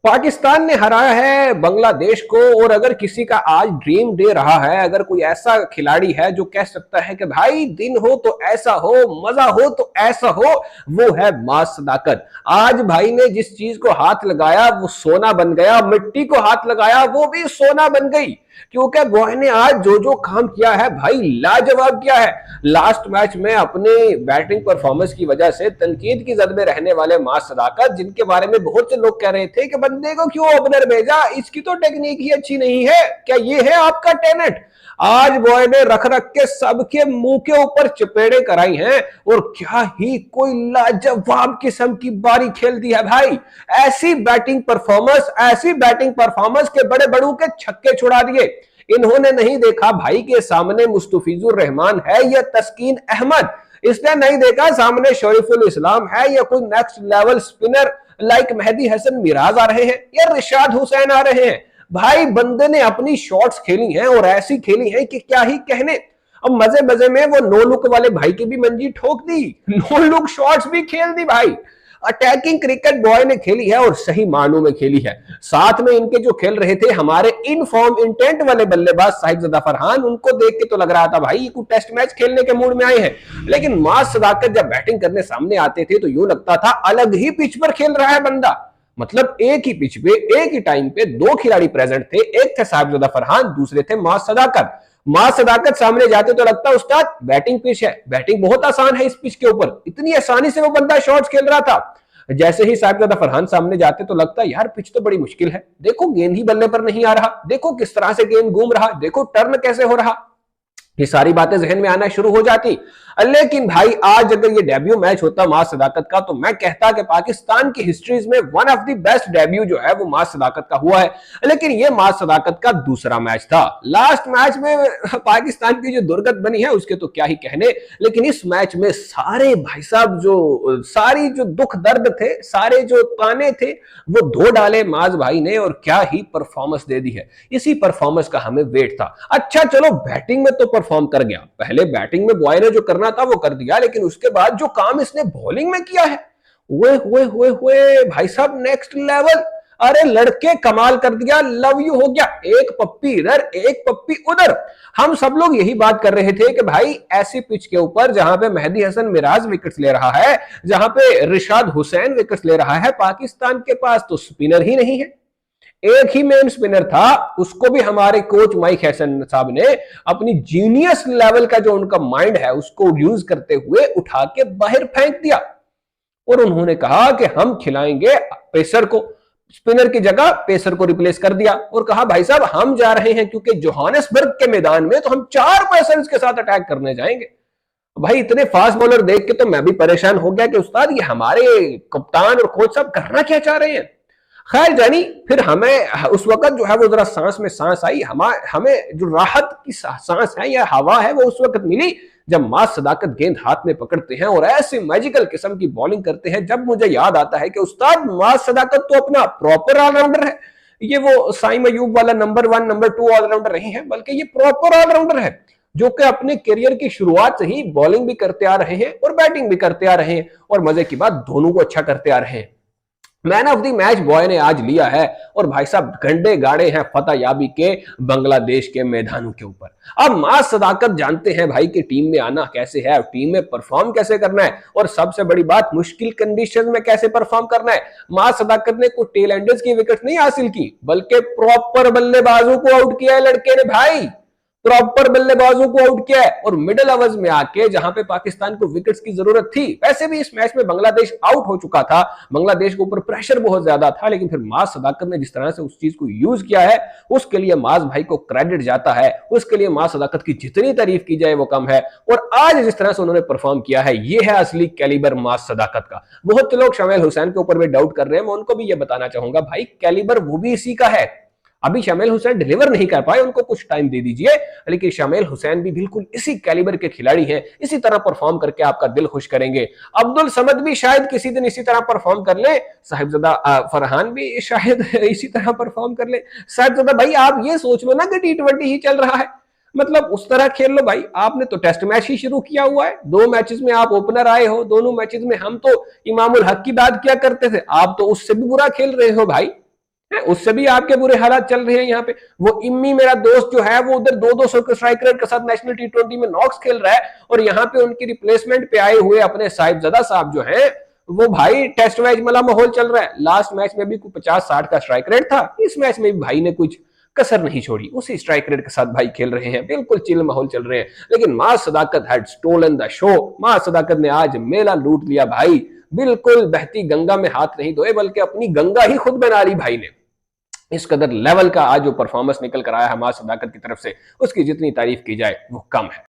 पाकिस्तान ने हराया है बांग्लादेश को। और अगर किसी का आज ड्रीम डे रहा है, अगर कोई ऐसा खिलाड़ी है जो कह सकता है कि भाई दिन हो तो ऐसा हो, मजा हो तो ऐसा हो, वो है मास सदाकत। आज भाई ने जिस चीज को हाथ लगाया वो सोना बन गया, मिट्टी को हाथ लगाया वो भी सोना बन गई। क्योंकि बॉय ने आज जो जो काम किया है भाई लाजवाब किया है। लास्ट मैच में अपने बैटिंग परफॉर्मेंस की वजह से तनकीद की जद में रहने वाले मास सदाकत, जिनके बारे में बहुत से लोग कह रहे थे कि बंदे को क्यों ओपनर भेजा, इसकी तो टेक्निक ही अच्छी नहीं है, क्या ये है आपका टैलेंट। आज बॉय ने रख रख के सबके मुंह के ऊपर चपेड़े कराई हैं और क्या ही कोई लाजवाब किस्म की बारी खेल दी है भाई। ऐसी बैटिंग परफॉर्मेंस के बड़े बड़ों के छक्के छुड़ा दिए। इन्होंने नहीं देखा भाई के सामने मुस्तफिजुर रहमान है या तस्कीन अहमद, इसने नहीं देखा सामने शरीफुल इस्लाम है या कोई next level spinner like Mehidy Hasan Miraz आ रहे हैं या रिशाद हुसैन आ रहे हैं। भाई बंदे ने अपनी शॉट्स खेली हैं और ऐसी खेली हैं कि क्या ही कहने। अब मजे मजे में वो नो लुक वाले भाई की भी मंजी ठोक दी, नो लुक शॉट्स भी खेल दी भाई। अटैकिंग क्रिकेट बॉय ने खेली है और सही मानों में खेली है। साथ में इनके जो खेल रहे थे हमारे इन फॉर्म इंटेंट वाले बल्लेबाज साहिबजादा फरहान, उनको देख के तो लग रहा था भाई ये टेस्ट मैच खेलने के मूड में आए हैं। लेकिन मास सदाकत जब बैटिंग करने सामने आते थे तो यूं लगता था अलग ही पिच पर खेल रहा है बंदा। मतलब एक ही पिच पे एक ही टाइम पे दो खिलाड़ी प्रेजेंट थे, एक थे साहिबजादा फरहान, दूसरे थे मास सदाकत। मास सदाकत सामने जाते तो लगता उस्ताद बैटिंग पिच है, बैटिंग बहुत आसान है इस पिच के ऊपर, इतनी आसानी से वो बंदा शॉट्स खेल रहा था। जैसे ही साहिबजादा फरहान सामने जाते तो लगता यार पिच तो बड़ी मुश्किल है, देखो गेंद ही बल्ले पर नहीं आ रहा, देखो किस तरह से गेंद घूम रहा, देखो टर्न कैसे हो रहा। ये सारी बातें जहन में आना शुरू हो जाती। लेकिन भाई आज अगर ये डेब्यू मैच होता मास सदाकत का तो मैं कहता कि पाकिस्तान की हिस्ट्रीज में one of the best debut जो है वो मास सदाकत का हुआ है। लेकिन ये मास सदाकत का दूसरा मैच था। लास्ट मैच में पाकिस्तान की जो दुर्गत बनी है उसके तो क्या ही कहने। लेकिन इस मैच में सारे भाई साहब सारी जो दुख दर्द थे, सारे जो ताने थे वो धो डाले माज भाई ने और क्या ही परफॉर्मेंस दे दी है। इसी परफॉर्मेंस का हमें वेट था। अच्छा चलो बैटिंग में तो परफॉर्म कर गया, पहले बैटिंग में बॉय ने जो करना था वो कर दिया, लेकिन उसके बाद जो काम इसने बॉलिंग में किया है हुए भाई साहब नेक्स्ट लेवल। अरे लड़के कमाल कर दिया, लव यू हो गया, एक पप्पी इधर एक पप्पी उधर। हम सब लोग यही बात कर रहे थे कि भाई ऐसी पिच के ऊपर जहां पे मेहदी हसन मिराज विकेट्स ले रहा है, जहां पे रिशाद हुसैन विकेट्स ले रहा है, पाकिस्तान के पास तो स्पिनर ही नहीं है। एक ही मेन स्पिनर था, उसको भी हमारे कोच माइक हैसन साहब ने अपनी जीनियस लेवल का जो उनका माइंड है उसको यूज करते हुए उठा के बाहर फेंक दिया। और उन्होंने कहा कि हम खिलाएंगे पेसर को, स्पिनर की जगह पेसर को रिप्लेस कर दिया और कहा भाई साहब हम जा रहे हैं क्योंकि जोहानिसबर्ग के मैदान में तो हम 4 पेसर्स के साथ अटैक करने जाएंगे। भाई इतने फास्ट बॉलर देख के तो मैं भी परेशान हो गया कि उस्ताद ये हमारे कप्तान और कोच साहब करना क्या चाह रहे हैं। खैर जानी, फिर हमें उस वक्त जो है वो जरा सांस में सांस आई, हमें जो राहत की सांस है या हवा है वो उस वक्त मिली जब मास सदाकत गेंद हाथ में पकड़ते हैं और ऐसे मैजिकल किस्म की बॉलिंग करते हैं। जब मुझे याद आता है कि उस्ताद मास सदाकत तो अपना प्रॉपर ऑलराउंडर है, ये वो साइम अयूब वाला नंबर 1 नंबर 2 ऑलराउंडर नहीं है, बल्कि ये प्रॉपर ऑलराउंडर है जो कि अपने करियर की शुरुआत से ही बॉलिंग भी करते आ रहे हैं और बैटिंग भी करते आ रहे हैं और मजे की बात दोनों को अच्छा करते आ रहे हैं। Man of the match boy ने आज लिया है और भाई साहब गंडे गाड़े हैं फतेह याबी के बांग्लादेश के मैदानों के ऊपर। अब मास सदाकत जानते हैं भाई कि टीम में आना कैसे है, टीम में परफॉर्म कैसे करना है और सबसे बड़ी बात मुश्किल कंडीशन में कैसे परफॉर्म करना है। मास सदाकत ने कुछ टेल एंडर्स की विकेट नहीं हासिल की बल्कि प्रॉपर बल्लेबाजों को आउट किया है लड़के ने भाई, प्रॉपर बल्लेबाजों को आउट किया है और मिडिल ओवर्स में आके जहां पे पाकिस्तान को विकेट्स की जरूरत थी, वैसे भी इस मैच में बांग्लादेश आउट हो चुका था, बांग्लादेश के ऊपर प्रेशर बहुत ज्यादा था, लेकिन फिर मास सदाकत ने जिस तरह से उस चीज को यूज किया है उसके लिए मास भाई को क्रेडिट जाता है। उसके लिए मास सदाकत की जितनी तारीफ की जाए वो कम है। और आज जिस तरह से उन्होंने परफॉर्म किया है ये है असली कैलिबर मास सदाकत का। बहुत लोग शमील हुसैन के ऊपर भी डाउट कर रहे हैं, मैं उनको भी ये बताना चाहूंगा भाई कैलिबर वो भी इसी का है। अभी शमील हुसैन डिलीवर नहीं कर पाए, उनको कुछ टाइम दे दीजिए, लेकिन शमील हुसैन भी बिल्कुल इसी कैलिबर के खिलाड़ी हैं, इसी तरह परफॉर्म करके आपका दिल खुश करेंगे। अब्दुल समद भी शायद किसी दिन इसी तरह परफॉर्म कर ले, साहिबजादा फरहान भी शायद इसी तरह परफॉर्म कर ले। साहिबजादा भाई आप ये सोच लो ना कि T20 ही चल रहा है, मतलब उस तरह खेल लो भाई। आपने तो टेस्ट मैच ही शुरू किया हुआ है, 2 मैचेस में आप ओपनर आए हो, दोनों मैचेस में हम तो इमामुल हक की बात किया करते थे, आप तो उससे भी बुरा खेल रहे हो भाई। उससे भी आपके बुरे हालात चल रहे हैं यहाँ पे। वो इम्मी मेरा दोस्त जो है वो उधर 2-2 के स्ट्राइक रेट के साथ नेशनल टी20 में नॉक्स खेल रहा है, और यहाँ पे उनकी रिप्लेसमेंट पे आए हुए अपने साहिबजादा साहब जो हैं वो भाई टेस्ट मैच वाला माहौल चल रहा है। लास्ट मैच में भी 50-60 का स्ट्राइक रेट था, इस मैच में भी भाई ने कुछ कसर नहीं छोड़ी, उसी स्ट्राइक रेट के साथ भाई खेल रहे हैं, बिल्कुल चिल माहौल चल रहे हैं। लेकिन मां सदाकत हैड स्टोलन द शो, मां सदाकत ने आज मेला लूट लिया भाई। बिल्कुल बहती गंगा में हाथ नहीं धोए बल्कि अपनी गंगा ही खुद बना ली भाई ने। इस कदर लेवल का आज जो परफॉर्मेंस निकल कर आया है मां सदाकत की तरफ से, उसकी जितनी तारीफ की जाए वो कम है।